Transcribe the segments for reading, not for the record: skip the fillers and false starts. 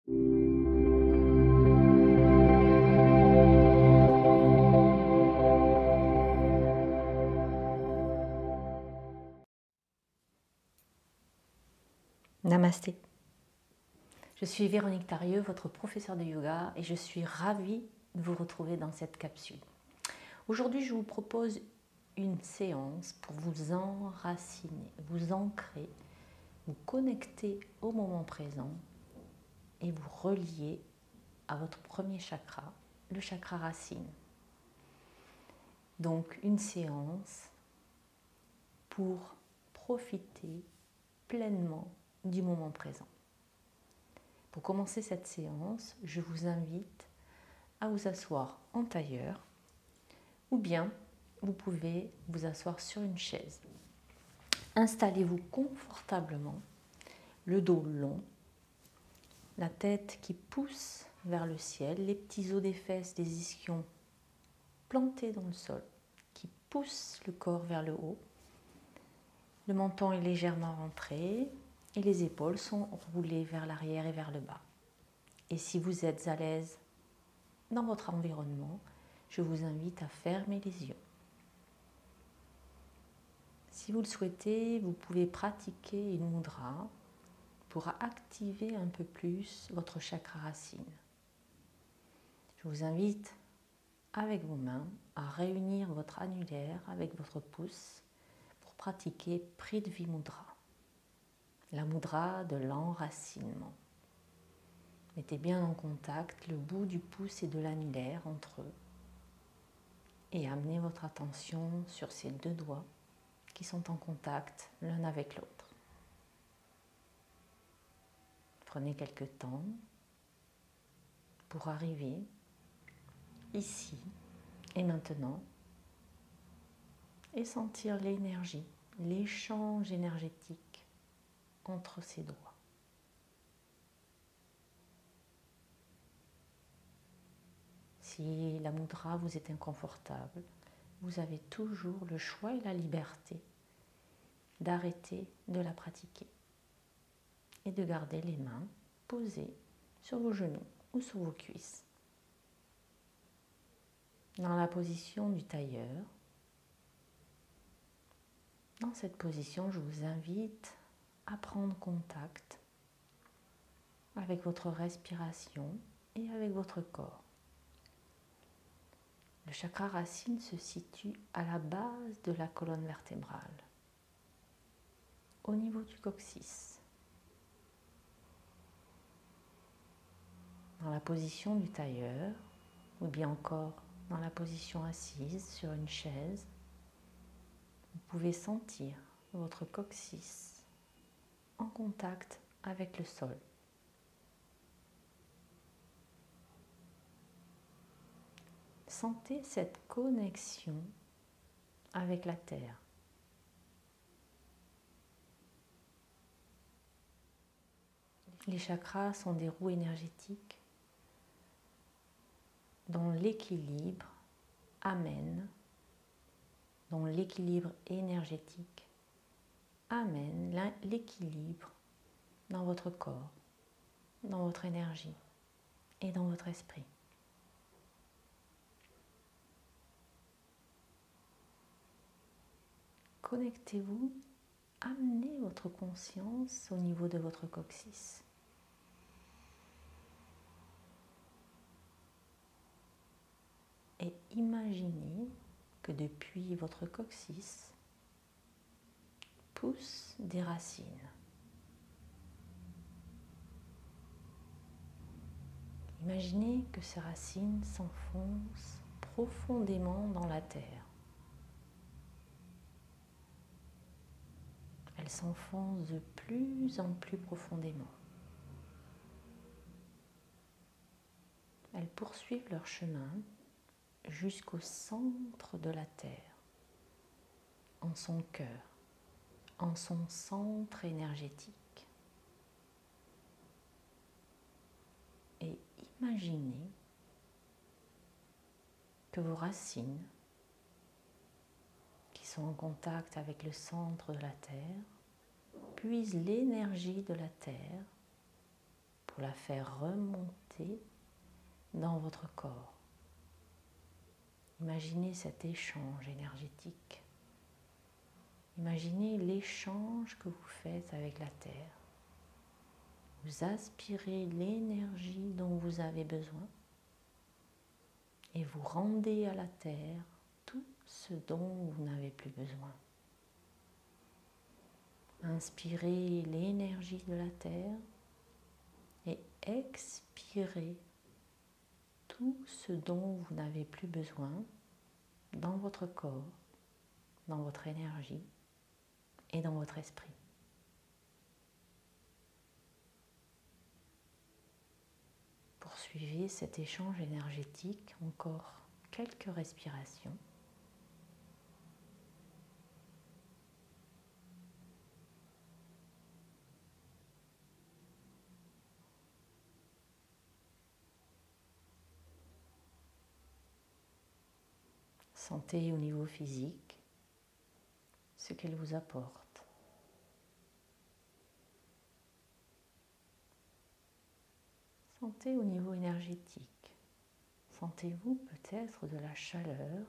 Namasté. Je suis Véronique Tarieux, votre professeure de yoga, et je suis ravie de vous retrouver dans cette capsule. Aujourd'hui, je vous propose une séance pour vous enraciner, vous ancrer, vous connecter au moment présent et vous relier à votre premier chakra, le chakra racine. Donc, une séance pour profiter pleinement du moment présent. Pour commencer cette séance, je vous invite à vous asseoir en tailleur ou bien vous pouvez vous asseoir sur une chaise. Installez-vous confortablement, le dos long, la tête qui pousse vers le ciel, les petits os des fesses, des ischions plantés dans le sol, qui poussent le corps vers le haut. Le menton est légèrement rentré et les épaules sont roulées vers l'arrière et vers le bas. Et si vous êtes à l'aise dans votre environnement, je vous invite à fermer les yeux. Si vous le souhaitez, vous pouvez pratiquer une mudra pour activer un peu plus votre chakra racine. Je vous invite avec vos mains à réunir votre annulaire avec votre pouce pour pratiquer Prithvi Mudra, la mudra de l'enracinement. Mettez bien en contact le bout du pouce et de l'annulaire entre eux et amenez votre attention sur ces deux doigts qui sont en contact l'un avec l'autre. Prenez quelques temps pour arriver ici et maintenant et sentir l'énergie, l'échange énergétique entre ces doigts. Si la mudra vous est inconfortable, vous avez toujours le choix et la liberté d'arrêter de la pratiquer et de garder les mains posées sur vos genoux ou sur vos cuisses. Dans la position du tailleur, dans cette position, je vous invite à prendre contact avec votre respiration et avec votre corps. Le chakra racine se situe à la base de la colonne vertébrale, au niveau du coccyx. Dans la position du tailleur, ou bien encore dans la position assise sur une chaise, vous pouvez sentir votre coccyx en contact avec le sol. Sentez cette connexion avec la terre. Les chakras sont des roues énergétiques dont l'équilibre énergétique amène l'équilibre dans votre corps, dans votre énergie et dans votre esprit. Connectez-vous, amenez votre conscience au niveau de votre coccyx. Et imaginez que depuis votre coccyx poussent des racines. Imaginez que ces racines s'enfoncent profondément dans la terre. Elles s'enfoncent de plus en plus profondément. Elles poursuivent leur chemin jusqu'au centre de la terre, en son cœur, en son centre énergétique. Et imaginez que vos racines, qui sont en contact avec le centre de la terre, puisent l'énergie de la terre pour la faire remonter dans votre corps. Imaginez cet échange énergétique. Imaginez l'échange que vous faites avec la Terre. Vous aspirez l'énergie dont vous avez besoin et vous rendez à la Terre tout ce dont vous n'avez plus besoin. Inspirez l'énergie de la Terre et expirez tout ce dont vous n'avez plus besoin dans votre corps, dans votre énergie et dans votre esprit. Poursuivez cet échange énergétique encore quelques respirations. Sentez au niveau physique ce qu'elle vous apporte. Sentez au niveau énergétique. Sentez-vous peut-être de la chaleur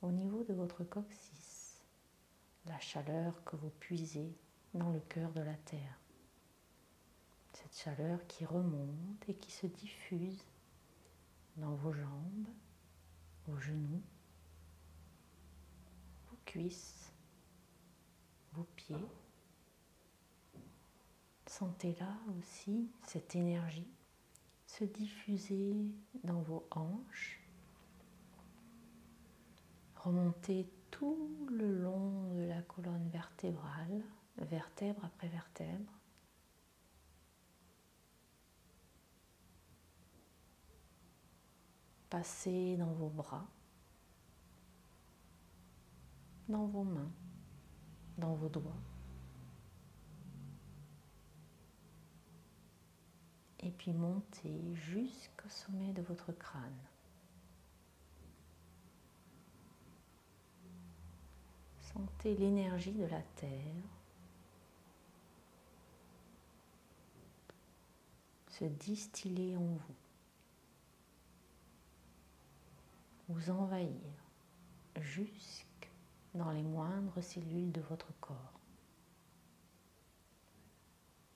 au niveau de votre coccyx, la chaleur que vous puisez dans le cœur de la terre. Cette chaleur qui remonte et qui se diffuse dans vos jambes, vos genoux, vos cuisses, vos pieds. Sentez là aussi cette énergie se diffuser dans vos hanches, remonter tout le long de la colonne vertébrale, vertèbre après vertèbre, passer dans vos bras, dans vos mains, dans vos doigts, et puis monter jusqu'au sommet de votre crâne. Sentez l'énergie de la terre se distiller en vous, vous envahir jusque dans les moindres cellules de votre corps,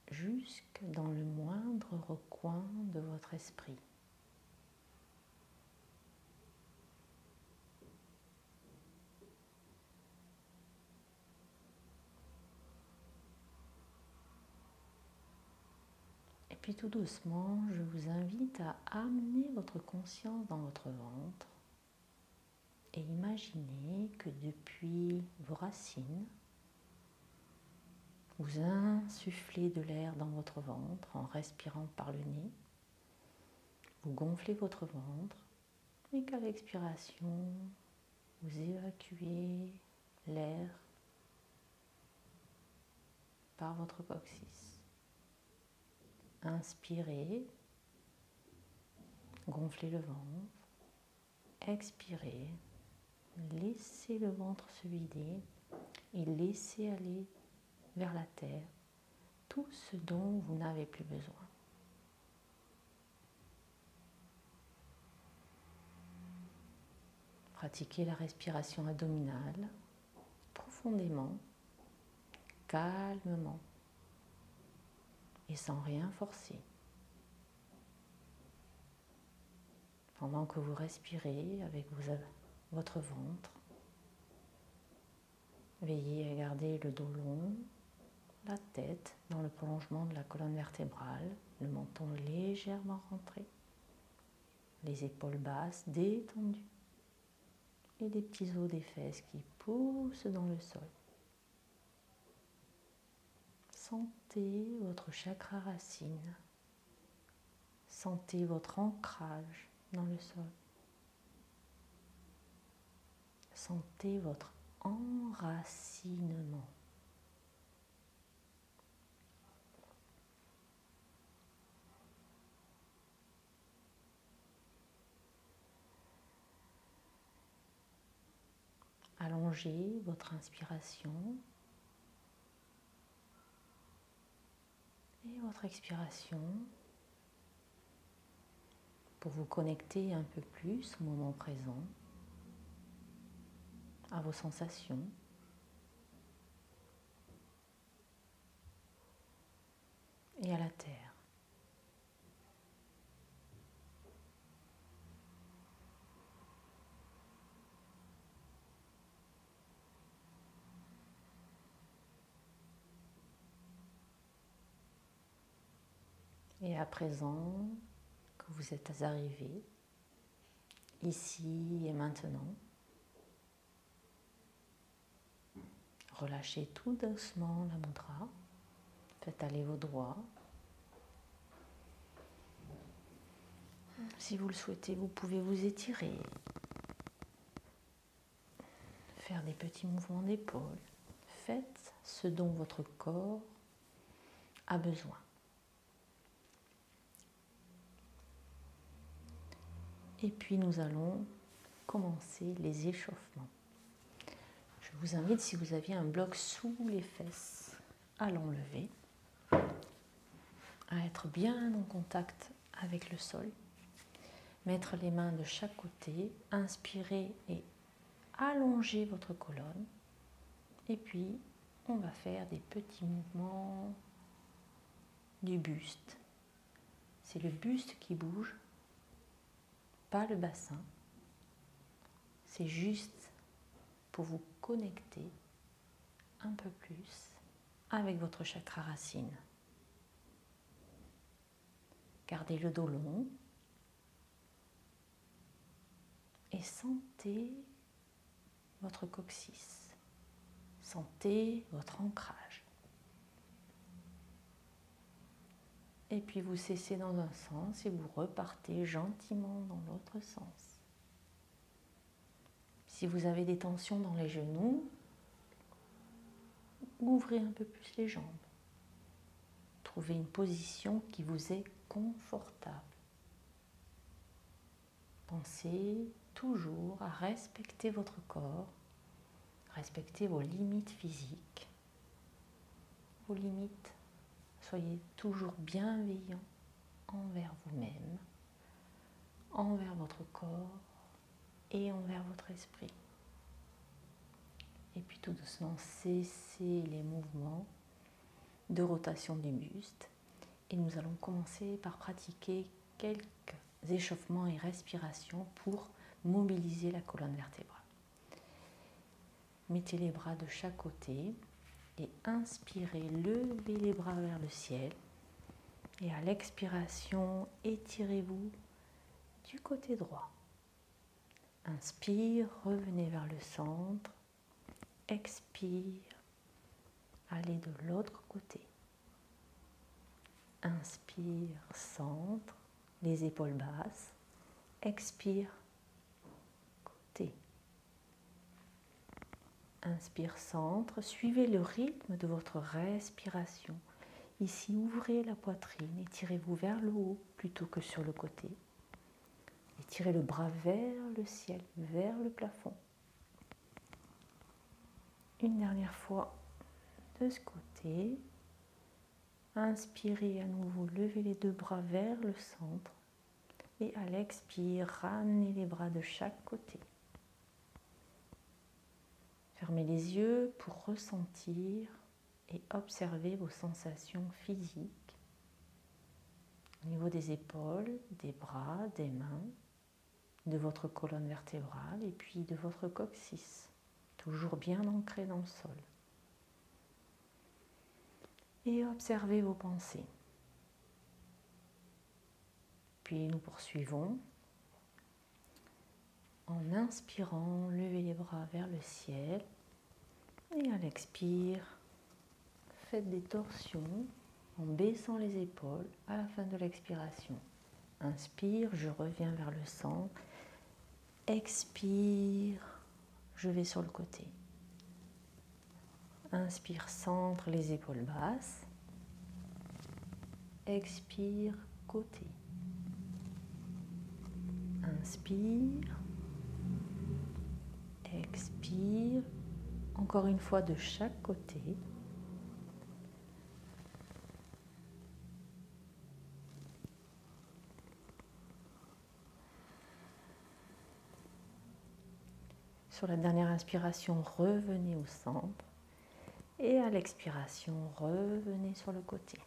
jusque dans le moindre recoin de votre esprit. Et puis tout doucement, je vous invite à amener votre conscience dans votre ventre et imaginez que depuis vos racines, vous insufflez de l'air dans votre ventre en respirant par le nez. Vous gonflez votre ventre et qu'à l'expiration, vous évacuez l'air par votre coccyx. Inspirez, gonflez le ventre. Expirez, laissez le ventre se vider et laissez aller vers la terre tout ce dont vous n'avez plus besoin. Pratiquez la respiration abdominale profondément, calmement et sans rien forcer. Pendant que vous respirez avec votre ventre, veillez à garder le dos long, la tête dans le prolongement de la colonne vertébrale, le menton légèrement rentré, les épaules basses détendues et les petits os des fesses qui poussent dans le sol. Sentez votre chakra racine, sentez votre ancrage dans le sol. Sentez votre enracinement. Allongez votre inspiration et votre expiration pour vous connecter un peu plus au moment présent, à vos sensations. Et à la terre. Et à présent que vous êtes arrivé ici et maintenant, relâchez tout doucement la mudra, faites aller vos doigts. Si vous le souhaitez, vous pouvez vous étirer, faire des petits mouvements d'épaule. Faites ce dont votre corps a besoin. Et puis nous allons commencer les échauffements. Je vous invite, si vous aviez un bloc sous les fesses, à l'enlever, à être bien en contact avec le sol. Mettre les mains de chaque côté, inspirez et allongez votre colonne. Et puis, on va faire des petits mouvements du buste. C'est le buste qui bouge, pas le bassin. C'est juste pour vous connecter un peu plus avec votre chakra racine. Gardez le dos long et sentez votre coccyx. Sentez votre ancrage. Et puis vous cessez dans un sens et vous repartez gentiment dans l'autre sens. Si vous avez des tensions dans les genoux, ouvrez un peu plus les jambes. Trouvez une position qui vous est confortable. Pensez toujours à respecter votre corps, respecter vos limites physiques, vos limites. Soyez toujours bienveillant envers vous-même, envers votre corps et envers votre esprit. Et puis tout doucement, cessez les mouvements de rotation du buste. Et nous allons commencer par pratiquer quelques échauffements et respirations pour mobiliser la colonne vertébrale. Mettez les bras de chaque côté et inspirez, levez les bras vers le ciel. Et à l'expiration, étirez-vous du côté droit. Inspire, revenez vers le centre. Expire, allez de l'autre côté. Inspire, centre, les épaules basses. Expire, côté. Inspire, centre. Suivez le rythme de votre respiration. Ici, ouvrez la poitrine, étirez-vous vers le haut plutôt que sur le côté. Étirez le bras vers le ciel, vers le plafond. Une dernière fois de ce côté. Inspirez à nouveau, levez les deux bras vers le centre. Et à l'expire, ramenez les bras de chaque côté. Fermez les yeux pour ressentir et observer vos sensations physiques au niveau des épaules, des bras, des mains, de votre colonne vertébrale et puis de votre coccyx, toujours bien ancré dans le sol. Et observez vos pensées. Puis nous poursuivons en inspirant, levez les bras vers le ciel et à l'expire, faites des torsions en baissant les épaules à la fin de l'expiration. Inspire, je reviens vers le centre. Expire, je vais sur le côté. Inspire, centre, les épaules basses. Expire, côté. Inspire. Expire. Encore une fois de chaque côté. Sur la dernière inspiration, revenez au centre. Et à l'expiration, revenez sur le côté.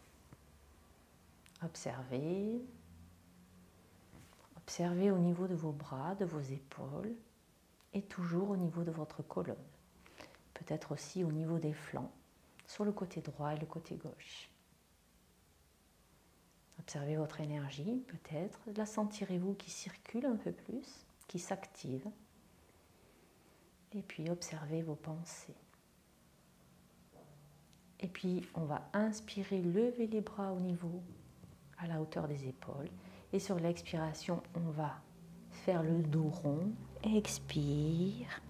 Observez. Observez au niveau de vos bras, de vos épaules et toujours au niveau de votre colonne. Peut-être aussi au niveau des flancs, sur le côté droit et le côté gauche. Observez votre énergie, peut-être. La sentirez-vous qui circule un peu plus, qui s'active. Et puis observez vos pensées. Et puis on va inspirer, lever les bras au niveau, à la hauteur des épaules. Et sur l'expiration, on va faire le dos rond. Expire.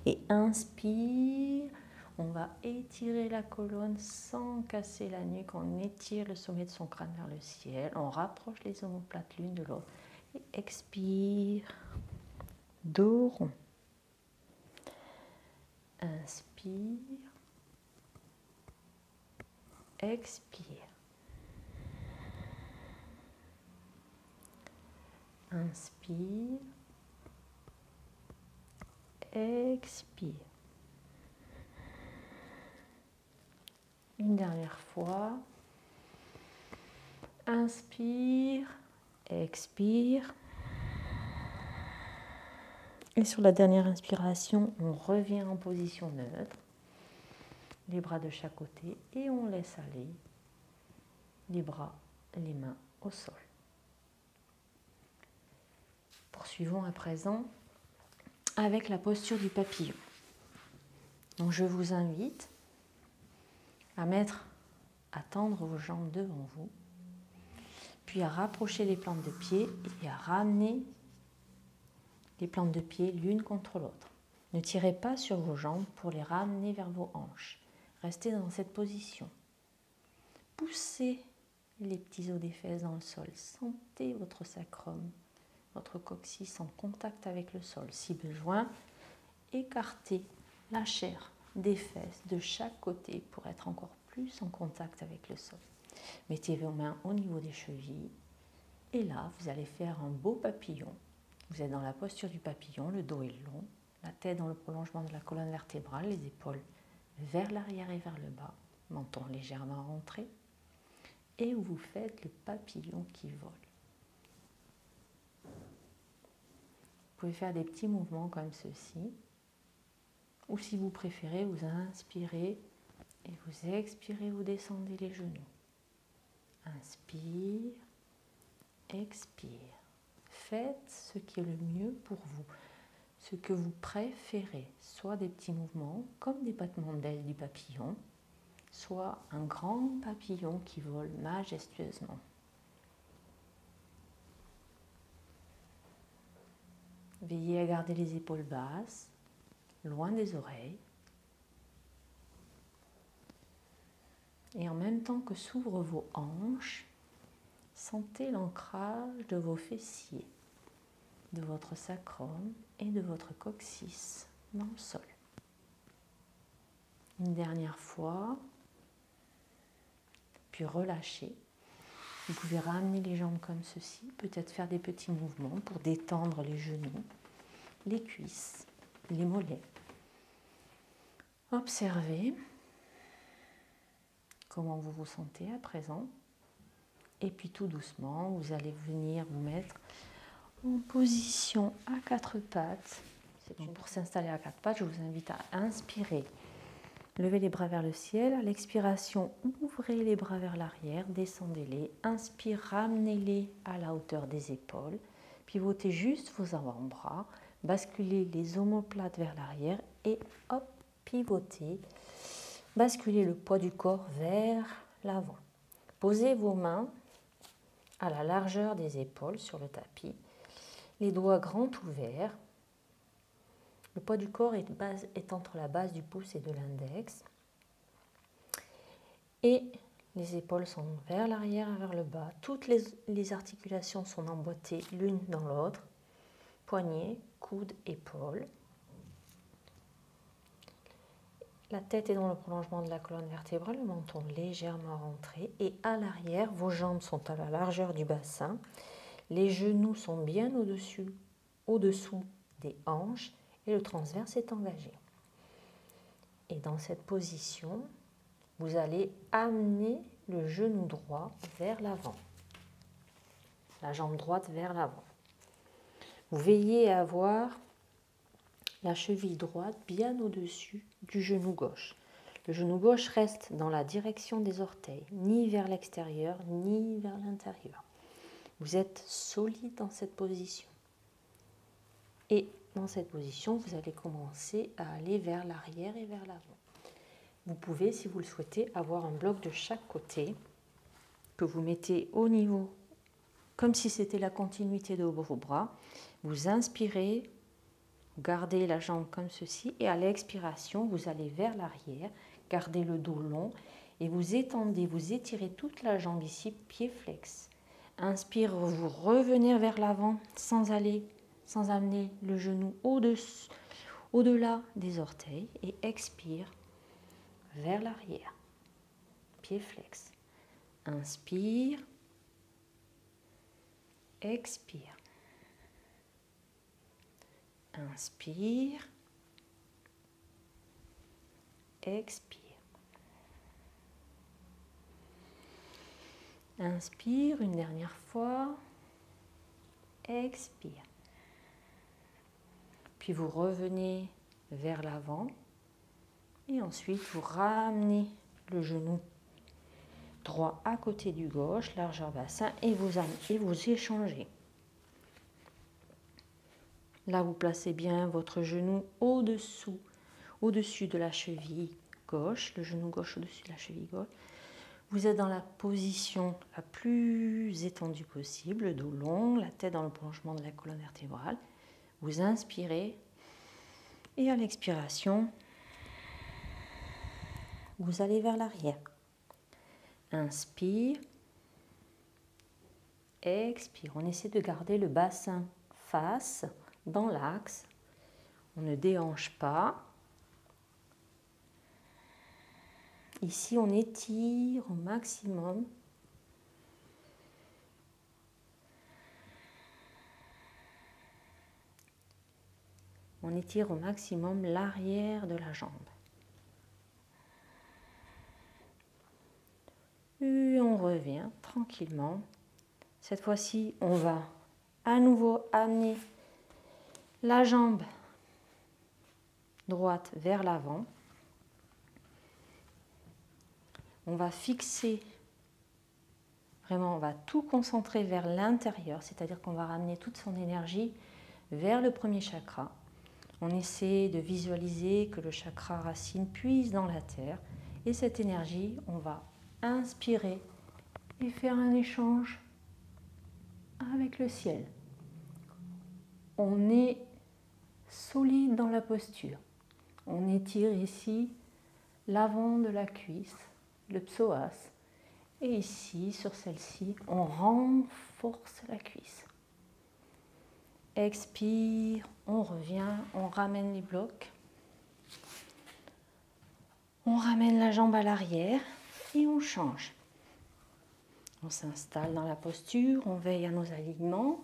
Et inspire. On va étirer la colonne sans casser la nuque. On étire le sommet de son crâne vers le ciel. On rapproche les omoplates l'une de l'autre. Et expire. Dos rond. Inspire. Expire. Inspire. Expire. Une dernière fois. Inspire. Expire. Et sur la dernière inspiration, on revient en position neutre. Les bras de chaque côté et on laisse aller les bras, les mains au sol. Poursuivons à présent avec la posture du papillon. Donc je vous invite à tendre vos jambes devant vous, puis à rapprocher les plantes de pied et à ramener les plantes de pied l'une contre l'autre. Ne tirez pas sur vos jambes pour les ramener vers vos hanches. Restez dans cette position. Poussez les petits os des fesses dans le sol. Sentez votre sacrum, votre coccyx en contact avec le sol. Si besoin, écartez la chair des fesses de chaque côté pour être encore plus en contact avec le sol. Mettez vos mains au niveau des chevilles et là, vous allez faire un beau papillon. Vous êtes dans la posture du papillon, le dos est long, la tête dans le prolongement de la colonne vertébrale, les épaules vers l'arrière et vers le bas, menton légèrement rentré, et vous faites le papillon qui vole. Vous pouvez faire des petits mouvements comme ceci, ou si vous préférez, vous inspirez et vous expirez, vous descendez les genoux. Inspire, expire. Faites ce qui est le mieux pour vous, ce que vous préférez, soit des petits mouvements comme des battements d'ailes du papillon, soit un grand papillon qui vole majestueusement. Veillez à garder les épaules basses, loin des oreilles. Et en même temps que s'ouvrent vos hanches, sentez l'ancrage de vos fessiers, de votre sacrum et de votre coccyx dans le sol. Une dernière fois, puis relâchez. Vous pouvez ramener les jambes comme ceci, peut-être faire des petits mouvements pour détendre les genoux, les cuisses, les mollets. Observez comment vous vous sentez à présent. Et puis tout doucement, vous allez venir vous mettre en position à quatre pattes. Donc pour s'installer à quatre pattes, je vous invite à inspirer. Levez les bras vers le ciel. À l'expiration, ouvrez les bras vers l'arrière, descendez-les. Inspire, ramenez-les à la hauteur des épaules. Pivotez juste vos avant-bras. Basculez les omoplates vers l'arrière et hop, pivotez. Basculez le poids du corps vers l'avant. Posez vos mains à la largeur des épaules sur le tapis. Les doigts grands ouverts. Le poids du corps est entre la base du pouce et de l'index. Et les épaules sont vers l'arrière et vers le bas. Toutes les articulations sont emboîtées l'une dans l'autre. Poignets, coudes, épaules. La tête est dans le prolongement de la colonne vertébrale, le menton légèrement rentré. Et à l'arrière, vos jambes sont à la largeur du bassin. Les genoux sont bien au-dessous des hanches et le transverse est engagé. Et dans cette position, vous allez amener le genou droit vers l'avant, la jambe droite vers l'avant. Vous veillez à avoir la cheville droite bien au-dessus du genou gauche. Le genou gauche reste dans la direction des orteils, ni vers l'extérieur, ni vers l'intérieur. Vous êtes solide dans cette position. Et dans cette position, vous allez commencer à aller vers l'arrière et vers l'avant. Vous pouvez, si vous le souhaitez, avoir un bloc de chaque côté que vous mettez au niveau, comme si c'était la continuité de vos bras. Vous inspirez, gardez la jambe comme ceci et à l'expiration, vous allez vers l'arrière, gardez le dos long et vous étendez, vous étirez toute la jambe ici, pied flex. Inspire, vous revenez vers l'avant sans amener le genou au-delà des orteils et expire vers l'arrière, pied flex. Inspire, expire. Inspire, expire. Inspire une dernière fois, expire. Puis vous revenez vers l'avant et ensuite vous ramenez le genou droit à côté du gauche, largeur bassin et vous échangez. Là, vous placez bien votre genou au-dessus de la cheville gauche, le genou gauche au-dessus de la cheville gauche. Vous êtes dans la position la plus étendue possible, le dos long, la tête dans le prolongement de la colonne vertébrale. Vous inspirez et à l'expiration, vous allez vers l'arrière. Inspire, expire. On essaie de garder le bassin face dans l'axe. On ne déhanche pas. Ici, on étire au maximum. On étire au maximum l'arrière de la jambe. Et on revient tranquillement. Cette fois-ci, on va à nouveau amener la jambe droite vers l'avant. On va fixer, vraiment, on va tout concentrer vers l'intérieur, c'est-à-dire qu'on va ramener toute son énergie vers le premier chakra. On essaie de visualiser que le chakra racine puise dans la terre et cette énergie, on va inspirer et faire un échange avec le ciel. On est solide dans la posture. On étire ici l'avant de la cuisse, le psoas. Et ici, sur celle-ci, on renforce la cuisse. Expire, on revient, on ramène les blocs. On ramène la jambe à l'arrière et on change. On s'installe dans la posture, on veille à nos alignements.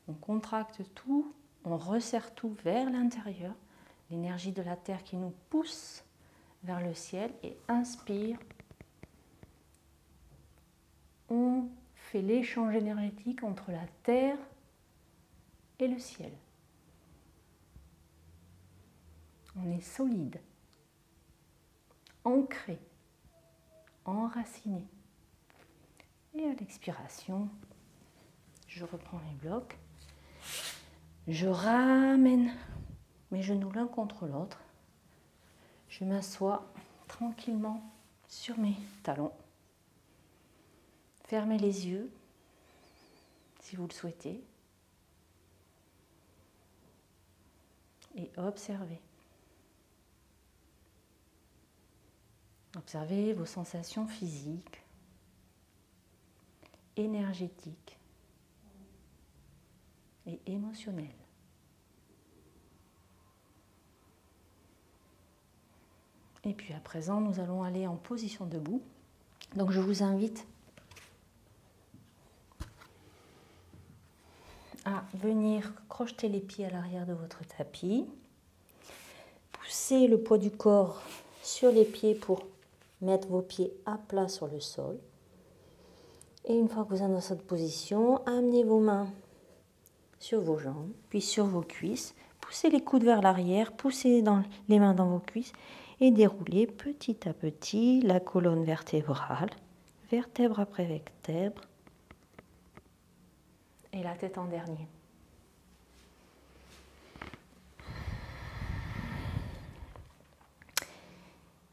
On contracte tout, on resserre tout vers l'intérieur. L'énergie de la terre qui nous pousse vers le ciel et inspire. On fait l'échange énergétique entre la terre et le ciel. On est solide, ancré, enraciné. Et à l'expiration, je reprends les blocs. Je ramène mes genoux l'un contre l'autre. Je m'assois tranquillement sur mes talons. Fermez les yeux si vous le souhaitez. Et observez. Observez vos sensations physiques, énergétiques et émotionnelles. Et puis à présent, nous allons aller en position debout. Donc je vous invite à venir crocheter les pieds à l'arrière de votre tapis. Poussez le poids du corps sur les pieds pour mettre vos pieds à plat sur le sol. Et une fois que vous êtes dans cette position, amenez vos mains sur vos jambes, puis sur vos cuisses. Poussez les coudes vers l'arrière, poussez les mains dans vos cuisses et déroulez petit à petit la colonne vertébrale, vertèbre après vertèbre, et la tête en dernier.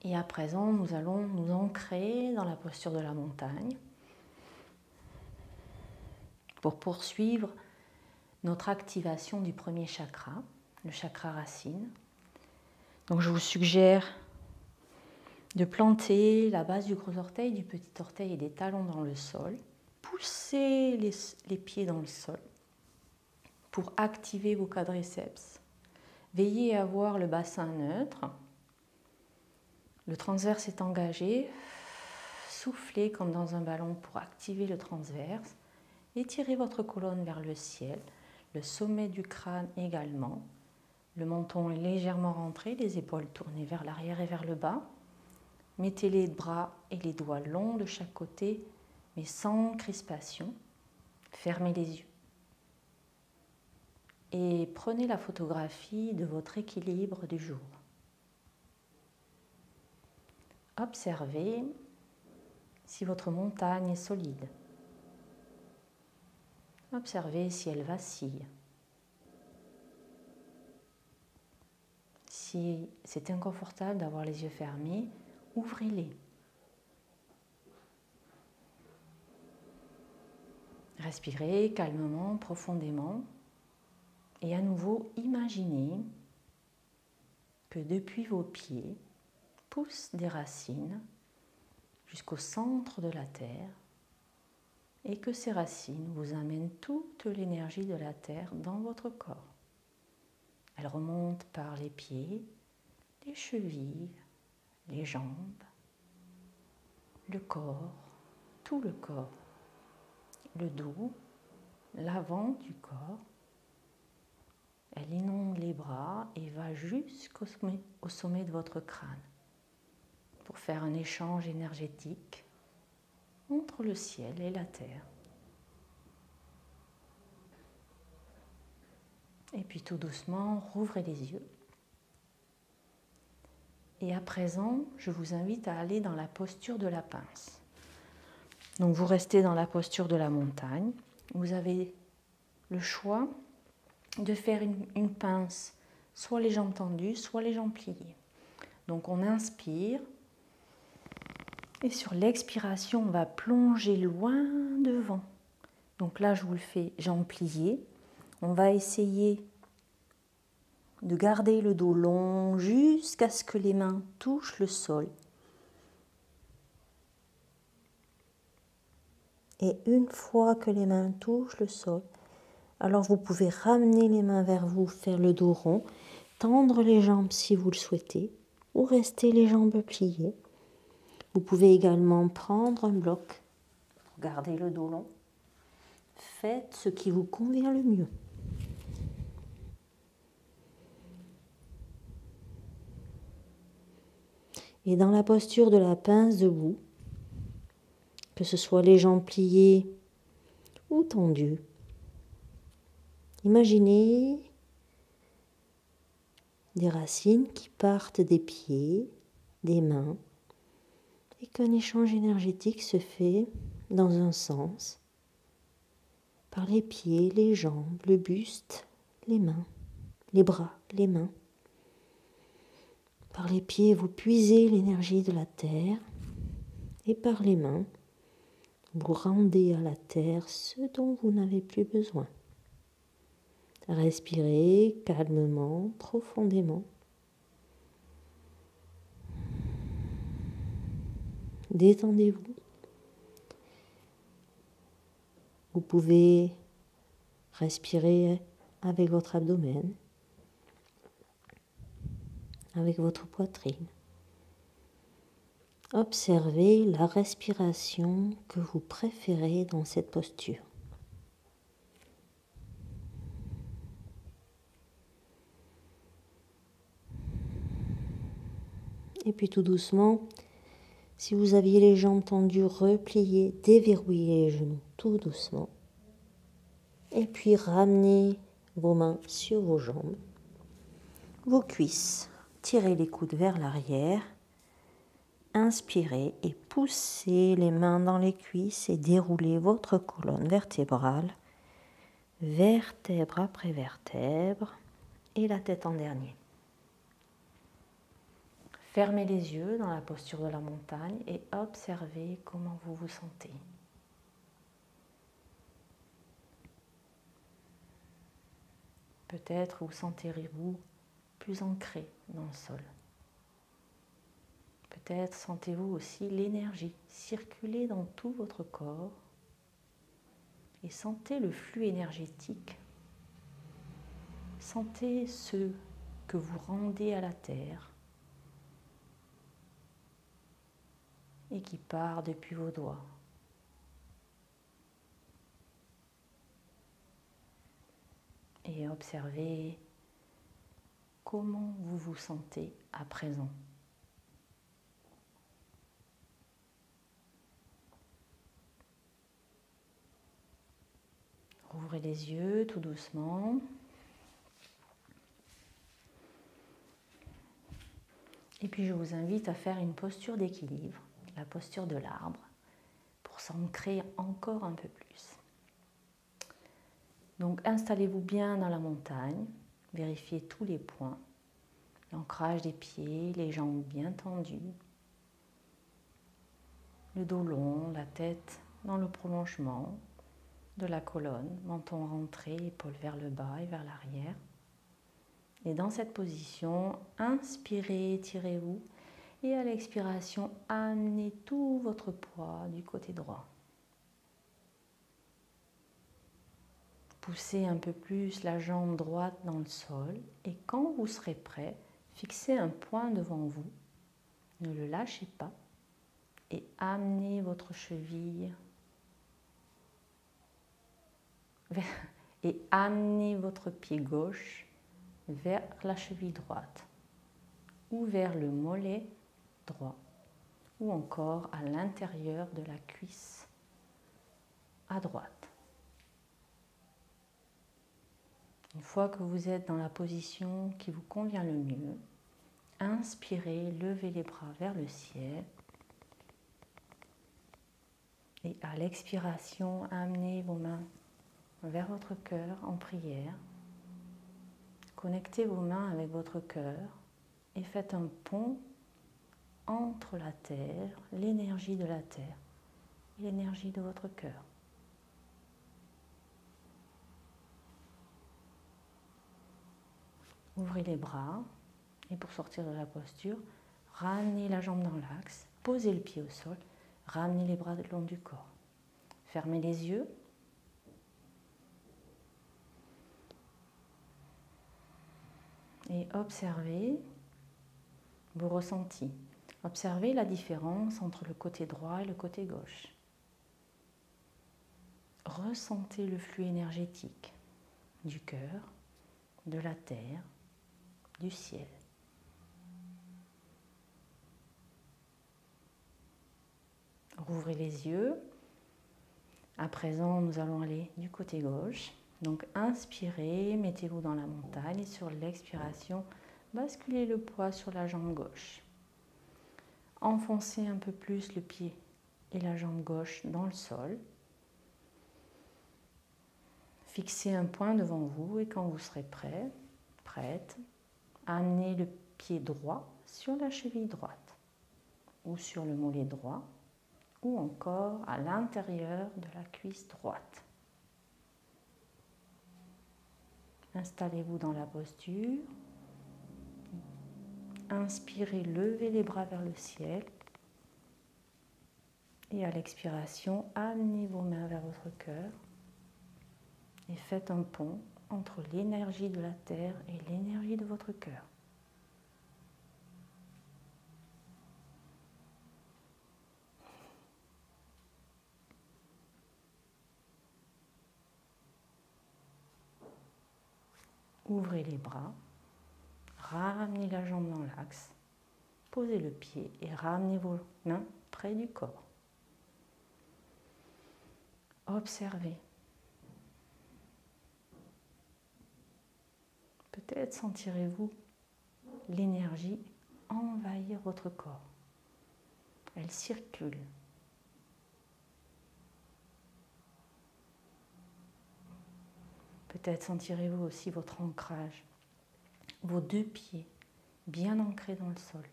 Et à présent, nous allons nous ancrer dans la posture de la montagne pour poursuivre notre activation du premier chakra, le chakra racine. Donc je vous suggère de planter la base du gros orteil, du petit orteil et des talons dans le sol. Poussez les pieds dans le sol pour activer vos quadriceps. Veillez à avoir le bassin neutre. Le transverse est engagé. Soufflez comme dans un ballon pour activer le transverse. Étirez votre colonne vers le ciel, le sommet du crâne également. Le menton est légèrement rentré, les épaules tournées vers l'arrière et vers le bas. Mettez les bras et les doigts longs de chaque côté, mais sans crispation. Fermez les yeux. Et prenez la photographie de votre équilibre du jour. Observez si votre montagne est solide. Observez si elle vacille. Si c'est inconfortable d'avoir les yeux fermés, ouvrez-les. Respirez calmement, profondément. Et à nouveau, imaginez que depuis vos pieds poussent des racines jusqu'au centre de la terre et que ces racines vous amènent toute l'énergie de la terre dans votre corps. Elles remontent par les pieds, les chevilles, les jambes, le corps, tout le corps, le dos, l'avant du corps. Elle inonde les bras et va jusqu'au sommet de votre crâne pour faire un échange énergétique entre le ciel et la terre. Et puis tout doucement, rouvrez les yeux. Et à présent, je vous invite à aller dans la posture de la pince. Donc vous restez dans la posture de la montagne. Vous avez le choix de faire une pince, soit les jambes tendues, soit les jambes pliées. Donc on inspire et sur l'expiration, on va plonger loin devant. Donc là, je vous le fais jambes pliées. On va essayer de garder le dos long jusqu'à ce que les mains touchent le sol. Et une fois que les mains touchent le sol, alors vous pouvez ramener les mains vers vous, faire le dos rond, tendre les jambes si vous le souhaitez, ou rester les jambes pliées. Vous pouvez également prendre un bloc pour garder le dos long. Faites ce qui vous convient le mieux. Et dans la posture de la pince debout, que ce soit les jambes pliées ou tendues, imaginez des racines qui partent des pieds, des mains, et qu'un échange énergétique se fait dans un sens, par les pieds, les jambes, le buste, les mains, les bras, les mains. Par les pieds, vous puisez l'énergie de la terre, et par les mains, vous rendez à la terre ce dont vous n'avez plus besoin. Respirez calmement, profondément. Détendez-vous. Vous pouvez respirer avec votre abdomen, avec votre poitrine. Observez la respiration que vous préférez dans cette posture. Et puis tout doucement, si vous aviez les jambes tendues, repliez, déverrouillez les genoux tout doucement. Et puis ramenez vos mains sur vos jambes, vos cuisses. Tirez les coudes vers l'arrière. Inspirez et poussez les mains dans les cuisses et déroulez votre colonne vertébrale, vertèbre après vertèbre, et la tête en dernier. Fermez les yeux dans la posture de la montagne et observez comment vous vous sentez. Peut-être vous sentirez-vous plus ancré dans le sol. Peut-être sentez-vous aussi l'énergie circuler dans tout votre corps et sentez le flux énergétique. Sentez ce que vous rendez à la terre et qui part depuis vos doigts. Et observez comment vous vous sentez à présent. Ouvrez les yeux tout doucement. Et puis je vous invite à faire une posture d'équilibre, la posture de l'arbre, pour s'ancrer encore un peu plus. Donc installez-vous bien dans la montagne, vérifiez tous les points, l'ancrage des pieds, les jambes bien tendues, le dos long, la tête dans le prolongement de la colonne, menton rentré, épaules vers le bas et vers l'arrière. Et dans cette position, inspirez, étirez-vous et à l'expiration, amenez tout votre poids du côté droit. Poussez un peu plus la jambe droite dans le sol et quand vous serez prêt, fixez un point devant vous, ne le lâchez pas et amenez votre cheville et amenez votre pied gauche vers la cheville droite ou vers le mollet droit ou encore à l'intérieur de la cuisse à droite. Une fois que vous êtes dans la position qui vous convient le mieux, inspirez, levez les bras vers le ciel et à l'expiration, amenez vos mains vers votre cœur en prière. Connectez vos mains avec votre cœur et faites un pont entre la terre, l'énergie de la terre et l'énergie de votre cœur. Ouvrez les bras et pour sortir de la posture, ramenez la jambe dans l'axe, posez le pied au sol, ramenez les bras le long du corps. Fermez les yeux. Et observez vos ressentis. Observez la différence entre le côté droit et le côté gauche. Ressentez le flux énergétique du cœur, de la terre, du ciel. Rouvrez les yeux. À présent, nous allons aller du côté gauche. Donc, inspirez, mettez-vous dans la montagne et sur l'expiration, basculez le poids sur la jambe gauche. Enfoncez un peu plus le pied et la jambe gauche dans le sol. Fixez un point devant vous et quand vous serez prêt, prête, amenez le pied droit sur la cheville droite ou sur le mollet droit ou encore à l'intérieur de la cuisse droite. Installez-vous dans la posture. Inspirez, levez les bras vers le ciel. Et à l'expiration, amenez vos mains vers votre cœur et faites un pont entre l'énergie de la terre et l'énergie de votre cœur. Ouvrez les bras, ramenez la jambe dans l'axe, posez le pied et ramenez vos mains près du corps. Observez. Peut-être sentirez-vous l'énergie envahir votre corps. Elle circule. Peut-être sentirez-vous aussi votre ancrage, vos deux pieds bien ancrés dans le sol.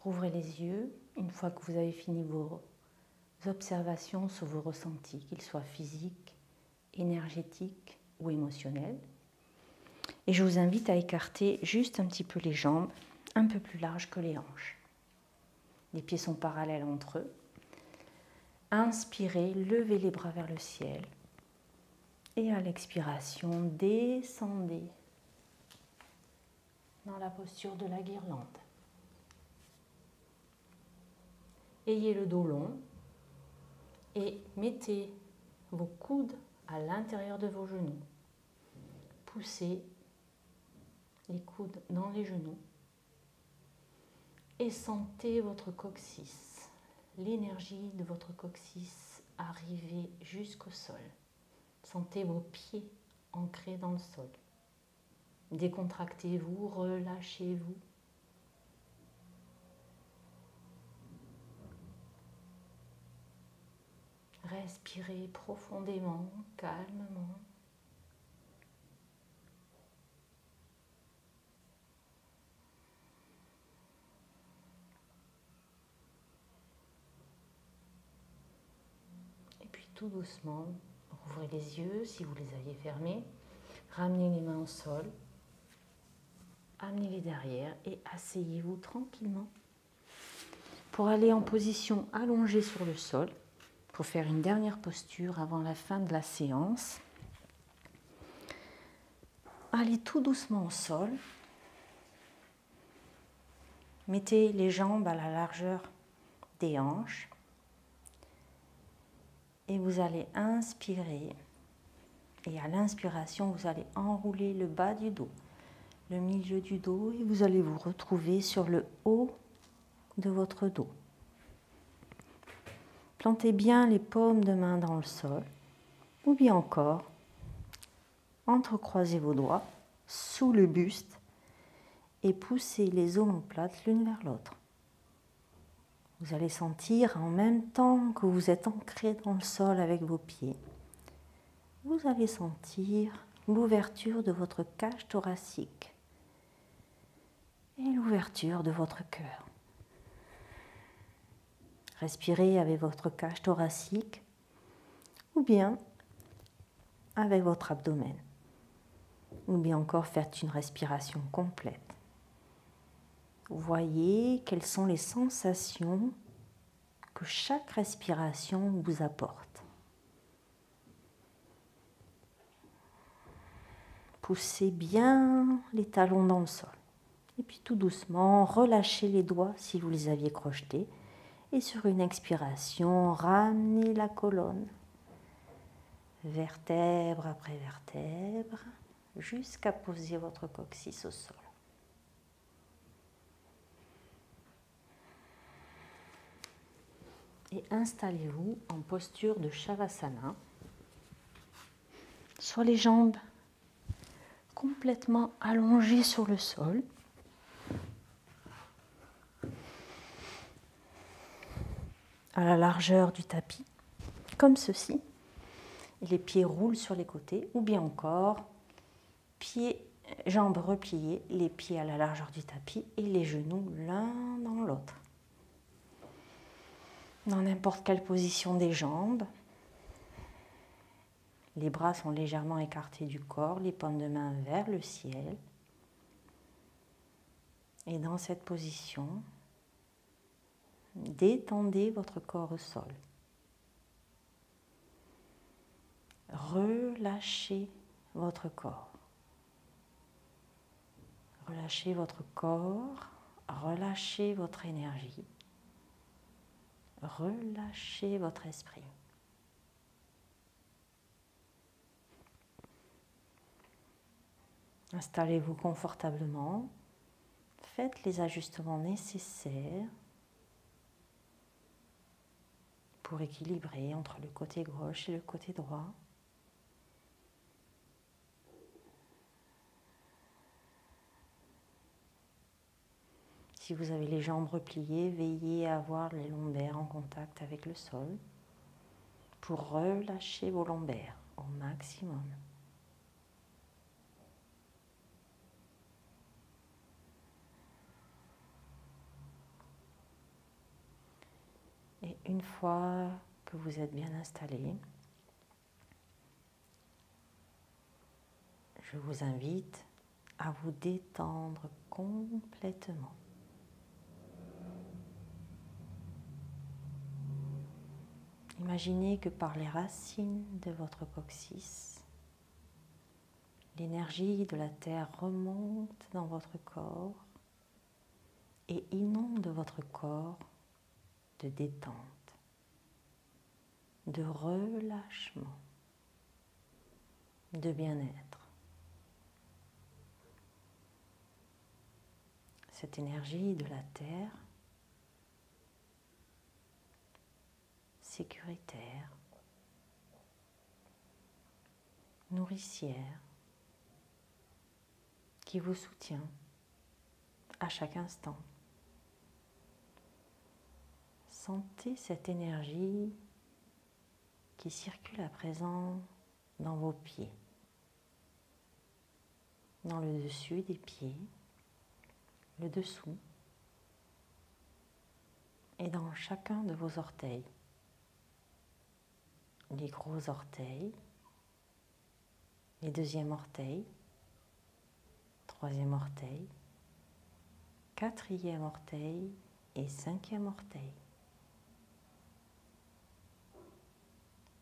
Rouvrez les yeux une fois que vous avez fini vos observations sur vos ressentis, qu'ils soient physiques, énergétiques ou émotionnels. Et je vous invite à écarter juste un petit peu les jambes, un peu plus larges que les hanches. Les pieds sont parallèles entre eux. Inspirez, levez les bras vers le ciel. Et à l'expiration, descendez dans la posture de la guirlande. Ayez le dos long et mettez vos coudes à l'intérieur de vos genoux. Poussez les coudes dans les genoux et sentez votre coccyx, l'énergie de votre coccyx arriver jusqu'au sol. Sentez vos pieds ancrés dans le sol. Décontractez-vous, relâchez-vous. Respirez profondément, calmement. Et puis tout doucement, ouvrez les yeux si vous les aviez fermés. Ramenez les mains au sol. Amenez-les derrière et asseyez-vous tranquillement pour aller en position allongée sur le sol. Pour faire une dernière posture avant la fin de la séance. Allez tout doucement au sol. Mettez les jambes à la largeur des hanches. Et vous allez inspirer. Et à l'inspiration, vous allez enrouler le bas du dos, le milieu du dos, et vous allez vous retrouver sur le haut de votre dos. Plantez bien les paumes de main dans le sol, ou bien encore, entrecroisez vos doigts sous le buste et poussez les omoplates l'une vers l'autre. Vous allez sentir en même temps que vous êtes ancré dans le sol avec vos pieds, vous allez sentir l'ouverture de votre cage thoracique et l'ouverture de votre cœur. Respirez avec votre cage thoracique ou bien avec votre abdomen. Ou bien encore faites une respiration complète. Voyez quelles sont les sensations que chaque respiration vous apporte. Poussez bien les talons dans le sol. Et puis tout doucement, relâchez les doigts si vous les aviez crochetés. Et sur une expiration, ramenez la colonne, vertèbre après vertèbre, jusqu'à poser votre coccyx au sol. Et installez-vous en posture de Shavasana, sur les jambes complètement allongées sur le sol. À la largeur du tapis, comme ceci. Et les pieds roulent sur les côtés, ou bien encore, jambes repliées, les pieds à la largeur du tapis et les genoux l'un dans l'autre. Dans n'importe quelle position des jambes, les bras sont légèrement écartés du corps, les paumes de main vers le ciel. Et dans cette position, détendez votre corps au sol. Relâchez votre corps. Relâchez votre corps, relâchez votre énergie, relâchez votre esprit. Installez-vous confortablement. Faites les ajustements nécessaires pour équilibrer entre le côté gauche et le côté droit. Si vous avez les jambes repliées, veillez à avoir les lombaires en contact avec le sol pour relâcher vos lombaires au maximum. Et une fois que vous êtes bien installé, je vous invite à vous détendre complètement. Imaginez que par les racines de votre coccyx, l'énergie de la terre remonte dans votre corps et inonde votre corps de détente, de relâchement, de bien-être. Cette énergie de la terre, sécuritaire, nourricière, qui vous soutient à chaque instant. Sentez cette énergie qui circule à présent dans vos pieds, dans le dessus des pieds, le dessous et dans chacun de vos orteils. Les gros orteils, les deuxièmes orteils, troisième orteil, quatrième orteil et cinquième orteil.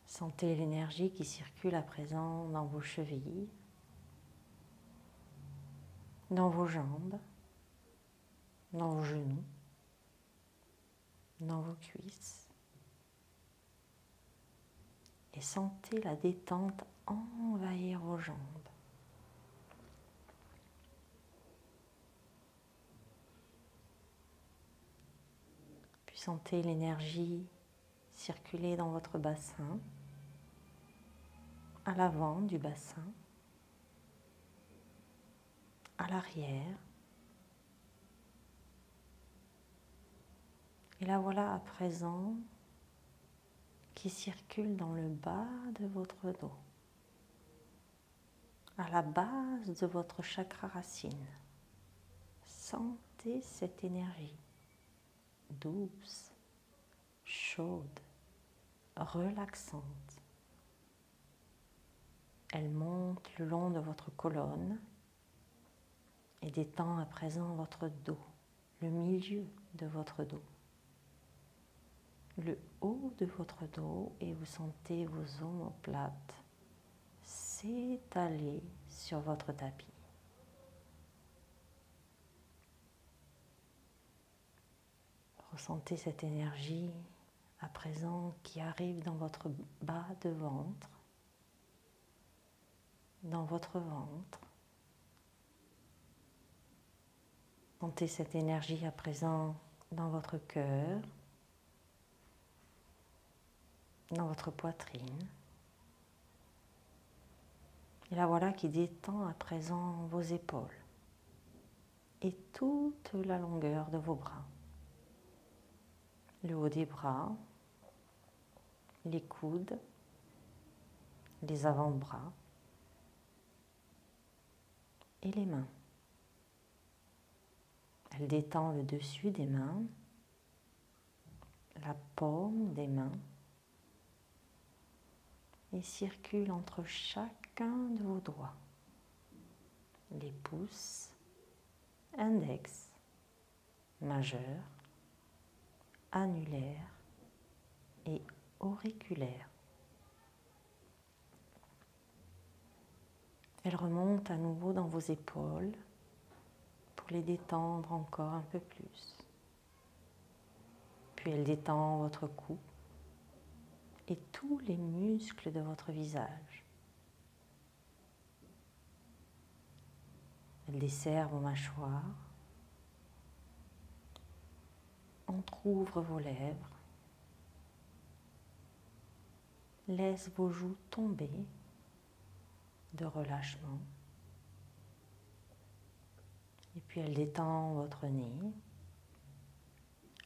Sentez l'énergie qui circule à présent dans vos chevilles, dans vos jambes, dans vos genoux, dans vos cuisses. Et sentez la détente envahir vos jambes. Puis sentez l'énergie circuler dans votre bassin, à l'avant du bassin, à l'arrière. Et la voilà à présent qui circule dans le bas de votre dos, à la base de votre chakra racine. Sentez cette énergie douce, chaude, relaxante. Elle monte le long de votre colonne et détend à présent votre dos, le milieu de votre dos, le haut de votre dos, et vous sentez vos omoplates s'étaler sur votre tapis. Ressentez cette énergie à présent qui arrive dans votre bas de ventre, dans votre ventre. Sentez cette énergie à présent dans votre cœur, dans votre poitrine. Et la voilà qui détend à présent vos épaules et toute la longueur de vos bras. Le haut des bras, les coudes, les avant-bras et les mains. Elle détend le dessus des mains, la paume des mains et circule entre chacun de vos doigts, les pouces, index, majeur, annulaire et auriculaire. Elle remonte à nouveau dans vos épaules pour les détendre encore un peu plus. Puis elle détend votre cou et tous les muscles de votre visage. Elle desserre vos mâchoires, entrouvre vos lèvres, laisse vos joues tomber de relâchement. Et puis elle détend votre nez,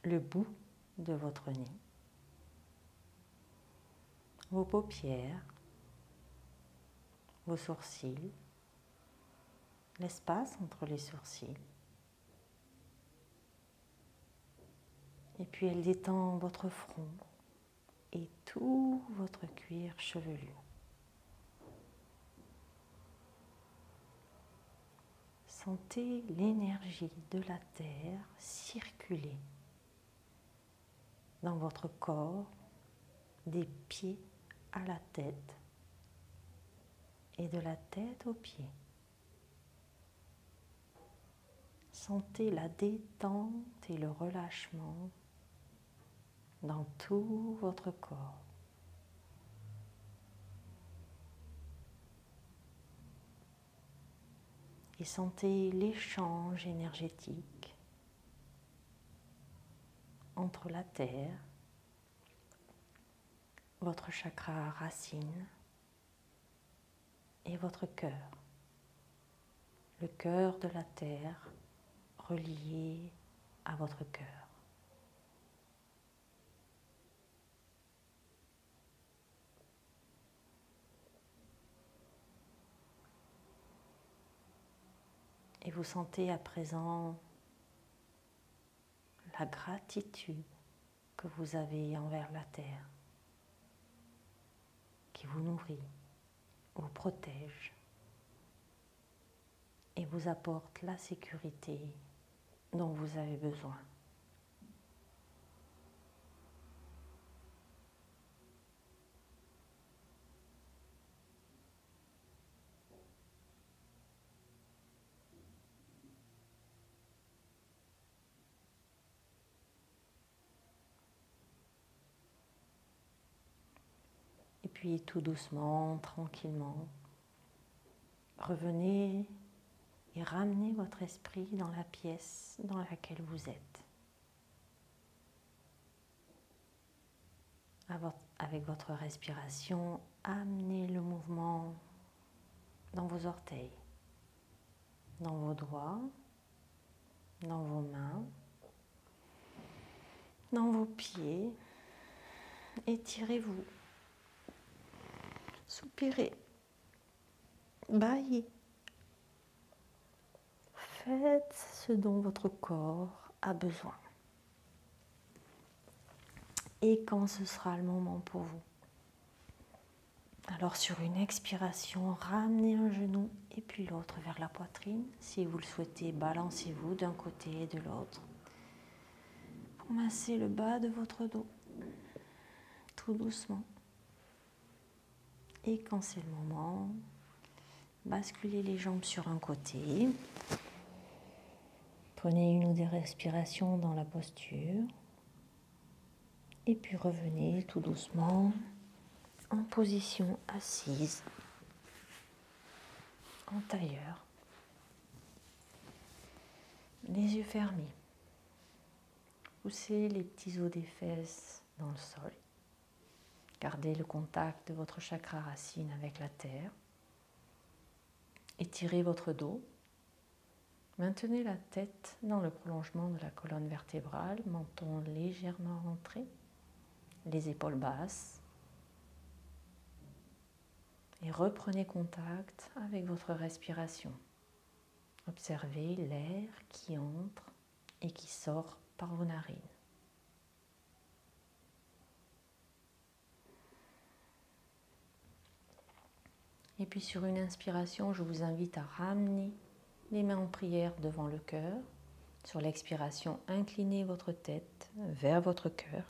le bout de votre nez, vos paupières, vos sourcils, l'espace entre les sourcils. Et puis elle détend votre front et tout votre cuir chevelu. Sentez l'énergie de la terre circuler dans votre corps, des pieds à la tête et de la tête aux pieds. Sentez la détente et le relâchement dans tout votre corps. Et sentez l'échange énergétique entre la terre, votre chakra racine et votre cœur. Le cœur de la terre relié à votre cœur. Et vous sentez à présent la gratitude que vous avez envers la terre, qui vous nourrit, vous protège et vous apporte la sécurité dont vous avez besoin. Et puis tout doucement, tranquillement, revenez et ramenez votre esprit dans la pièce dans laquelle vous êtes. Avec votre respiration, amenez le mouvement dans vos orteils, dans vos doigts, dans vos mains, dans vos pieds. Étirez-vous, soupirez, bâillez. Faites ce dont votre corps a besoin. Et quand ce sera le moment pour vous, alors sur une expiration, ramenez un genou et puis l'autre vers la poitrine. Si vous le souhaitez, balancez-vous d'un côté et de l'autre pour masser le bas de votre dos, tout doucement. Et quand c'est le moment, basculez les jambes sur un côté. Prenez une ou deux respirations dans la posture. Et puis revenez tout doucement en position assise, en tailleur. Les yeux fermés. Poussez les petits os des fesses dans le sol. Gardez le contact de votre chakra racine avec la terre. Étirez votre dos. Maintenez la tête dans le prolongement de la colonne vertébrale, menton légèrement rentré, les épaules basses. Et reprenez contact avec votre respiration. Observez l'air qui entre et qui sort par vos narines. Et puis sur une inspiration, je vous invite à ramener les mains en prière devant le cœur. Sur l'expiration, inclinez votre tête vers votre cœur.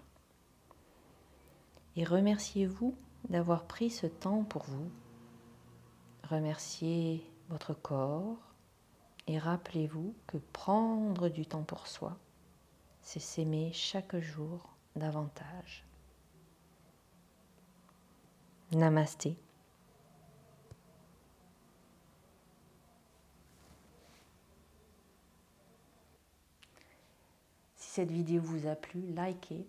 Et remerciez-vous d'avoir pris ce temps pour vous. Remerciez votre corps et rappelez-vous que prendre du temps pour soi, c'est s'aimer chaque jour davantage. Namasté. cette vidéo vous a plu, likez,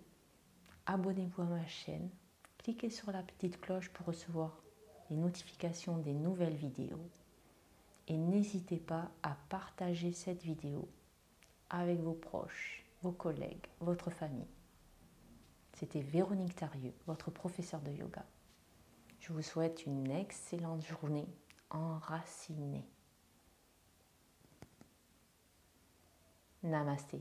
abonnez-vous à ma chaîne, cliquez sur la petite cloche pour recevoir les notifications des nouvelles vidéos et n'hésitez pas à partager cette vidéo avec vos proches, vos collègues, votre famille. C'était Véronique Tarieux, votre professeure de yoga. Je vous souhaite une excellente journée enracinée. Namasté.